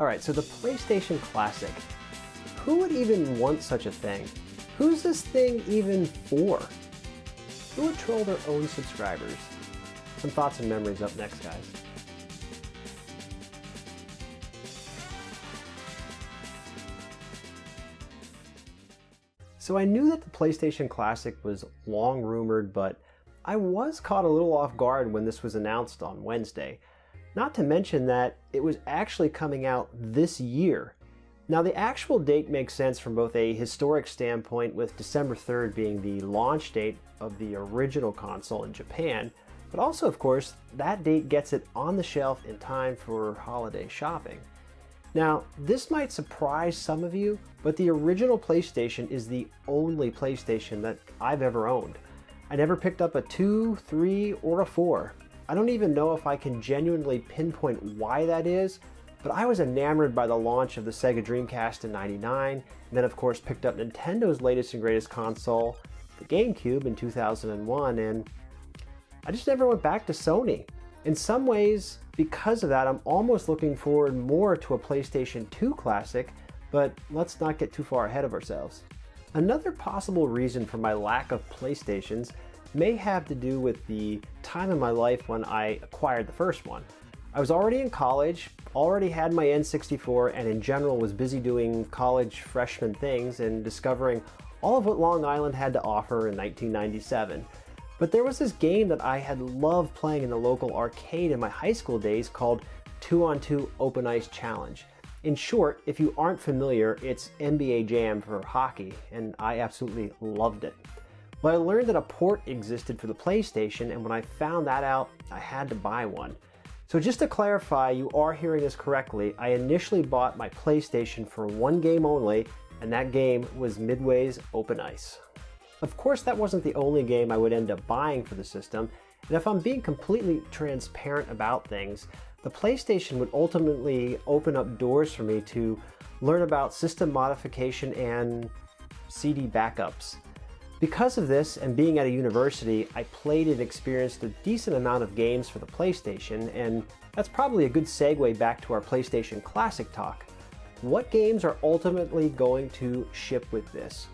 Alright, so the PlayStation Classic. Who would even want such a thing? Who's this thing even for? Who would troll their own subscribers? Some thoughts and memories up next, guys. So I knew that the PlayStation Classic was long rumored, but I was caught a little off guard when this was announced on Wednesday. Not to mention that it was actually coming out this year. Now the actual date makes sense from both a historic standpoint, with December 3rd being the launch date of the original console in Japan, but also of course that date gets it on the shelf in time for holiday shopping. Now this might surprise some of you, but the original PlayStation is the only PlayStation that I've ever owned. I never picked up a 2, 3, or a 4. I don't even know if I can genuinely pinpoint why that is, but I was enamored by the launch of the Sega Dreamcast in '99, and then of course picked up Nintendo's latest and greatest console, the GameCube, in 2001, and I just never went back to Sony. In some ways, because of that, I'm almost looking forward more to a PlayStation 2 Classic, but let's not get too far ahead of ourselves. Another possible reason for my lack of PlayStations may have to do with the time in my life when I acquired the first one. I was already in college, already had my N64, and in general was busy doing college freshman things and discovering all of what Long Island had to offer in 1997. But there was this game that I had loved playing in the local arcade in my high school days called 2-on-2 Open Ice Challenge. In short, if you aren't familiar, it's NBA Jam for hockey, and I absolutely loved it. Well, I learned that a port existed for the PlayStation, and when I found that out, I had to buy one. So just to clarify, you are hearing this correctly, I initially bought my PlayStation for one game only, and that game was Midway's Open Ice. Of course, that wasn't the only game I would end up buying for the system, and if I'm being completely transparent about things, the PlayStation would ultimately open up doors for me to learn about system modification and CD backups. Because of this, and being at a university, I played and experienced a decent amount of games for the PlayStation, and that's probably a good segue back to our PlayStation Classic talk. What games are ultimately going to ship with this?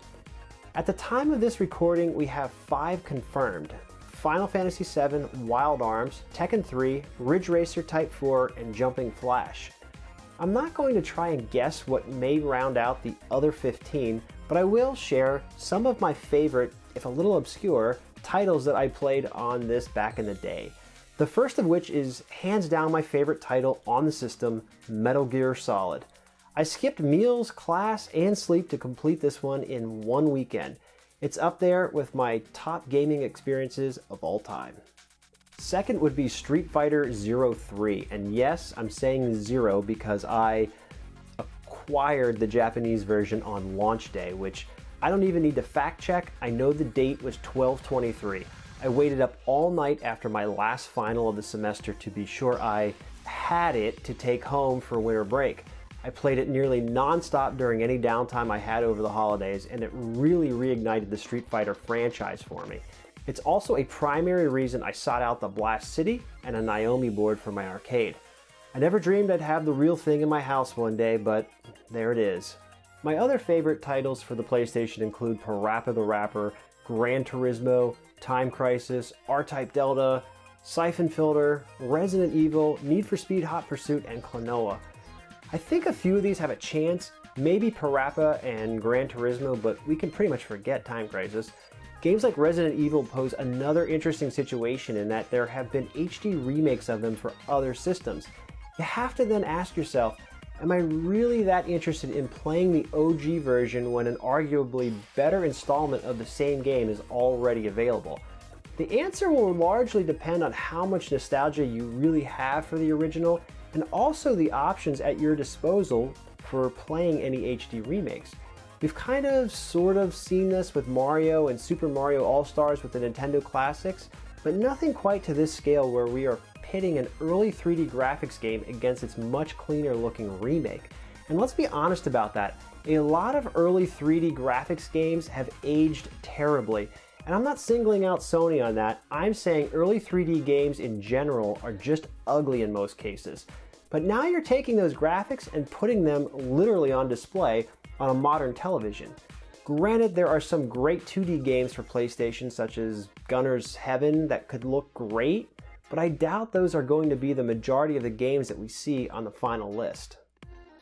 At the time of this recording, we have 5 confirmed: Final Fantasy VII, Wild Arms, Tekken 3, Ridge Racer Type 4, and Jumping Flash. I'm not going to try and guess what may round out the other 15, but I will share some of my favorite, if a little obscure, titles that I played on this back in the day. The first of which is hands down my favorite title on the system, Metal Gear Solid. I skipped meals, class, and sleep to complete this one in one weekend. It's up there with my top gaming experiences of all time. Second would be Street Fighter 03, and yes, I'm saying 0 because I acquired the Japanese version on launch day, which I don't even need to fact check. I know the date was 12/23. I waited up all night after my last final of the semester to be sure I had it to take home for winter break. I played it nearly non-stop during any downtime I had over the holidays, and it really reignited the Street Fighter franchise for me. It's also a primary reason I sought out the Blast City and a Naomi board for my arcade. I never dreamed I'd have the real thing in my house one day, but there it is. My other favorite titles for the PlayStation include Parappa the Rapper, Gran Turismo, Time Crisis, R-Type Delta, Siphon Filter, Resident Evil, Need for Speed Hot Pursuit, and Klonoa. I think a few of these have a chance, maybe Parappa and Gran Turismo, but we can pretty much forget Time Crisis. Games like Resident Evil pose another interesting situation in that there have been HD remakes of them for other systems. You have to then ask yourself, am I really that interested in playing the OG version when an arguably better installment of the same game is already available? The answer will largely depend on how much nostalgia you really have for the original, and also the options at your disposal for playing any HD remakes. We've kind of sort of seen this with Mario and Super Mario All-Stars with the Nintendo Classics, but nothing quite to this scale where we are pitting an early 3D graphics game against its much cleaner looking remake. And let's be honest about that, a lot of early 3D graphics games have aged terribly. And I'm not singling out Sony on that, I'm saying early 3D games in general are just ugly in most cases. But now you're taking those graphics and putting them literally on display on a modern television. Granted, there are some great 2D games for PlayStation, such as Gunner's Heaven, that could look great, but I doubt those are going to be the majority of the games that we see on the final list.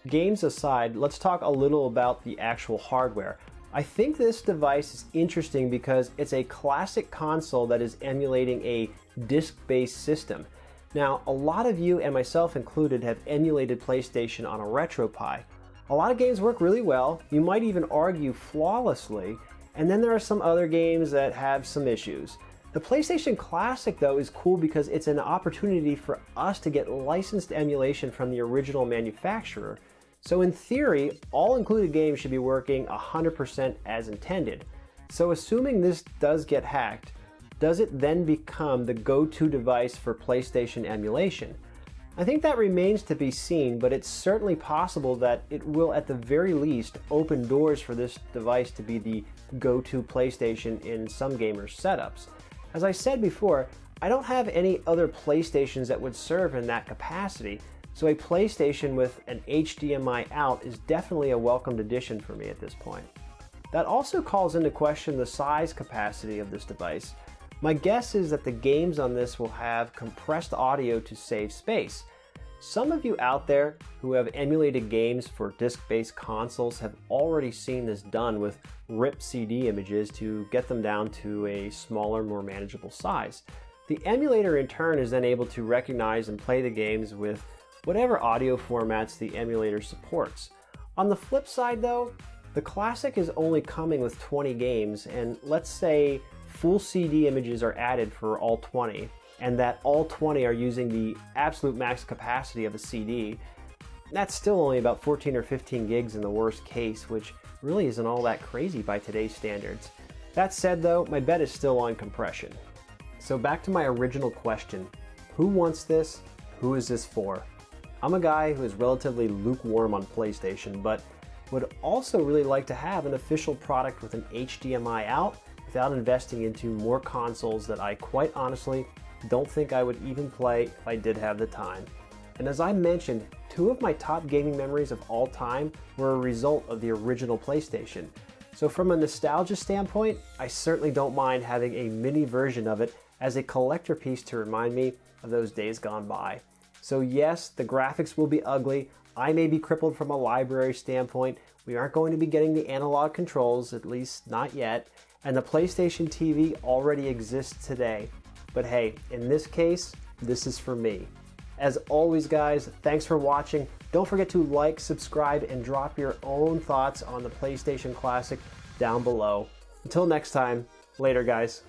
Games aside, let's talk a little about the actual hardware. I think this device is interesting because it's a classic console that is emulating a disc-based system. Now, a lot of you, and myself included, have emulated PlayStation on a RetroPie. A lot of games work really well, you might even argue flawlessly, and then there are some other games that have some issues. The PlayStation Classic, though, is cool because it's an opportunity for us to get licensed emulation from the original manufacturer. So in theory, all included games should be working 100% as intended. So assuming this does get hacked, does it then become the go-to device for PlayStation emulation? I think that remains to be seen, but it's certainly possible that it will at the very least open doors for this device to be the go-to PlayStation in some gamers' setups. As I said before, I don't have any other PlayStations that would serve in that capacity, so a PlayStation with an HDMI out is definitely a welcomed addition for me at this point. That also calls into question the size capacity of this device. My guess is that the games on this will have compressed audio to save space. Some of you out there who have emulated games for disc-based consoles have already seen this done with RIP CD images to get them down to a smaller, more manageable size. The emulator in turn is then able to recognize and play the games with whatever audio formats the emulator supports. On the flip side though, the Classic is only coming with 20 games, and let's say full CD images are added for all 20, and that all 20 are using the absolute max capacity of a CD. That's still only about 14 or 15 gigs in the worst case, which really isn't all that crazy by today's standards. That said though, my bet is still on compression. So back to my original question, who wants this? Who is this for? I'm a guy who is relatively lukewarm on PlayStation, but would also really like to have an official product with an HDMI out without investing into more consoles that I quite honestly don't think I would even play if I did have the time. And as I mentioned, two of my top gaming memories of all time were a result of the original PlayStation. So from a nostalgia standpoint, I certainly don't mind having a mini version of it as a collector piece to remind me of those days gone by. So yes, the graphics will be ugly. I may be crippled from a library standpoint. We aren't going to be getting the analog controls, at least not yet. And the PlayStation TV already exists today. But hey, in this case, this is for me. As always guys, thanks for watching. Don't forget to like, subscribe, and drop your own thoughts on the PlayStation Classic down below. Until next time, later guys.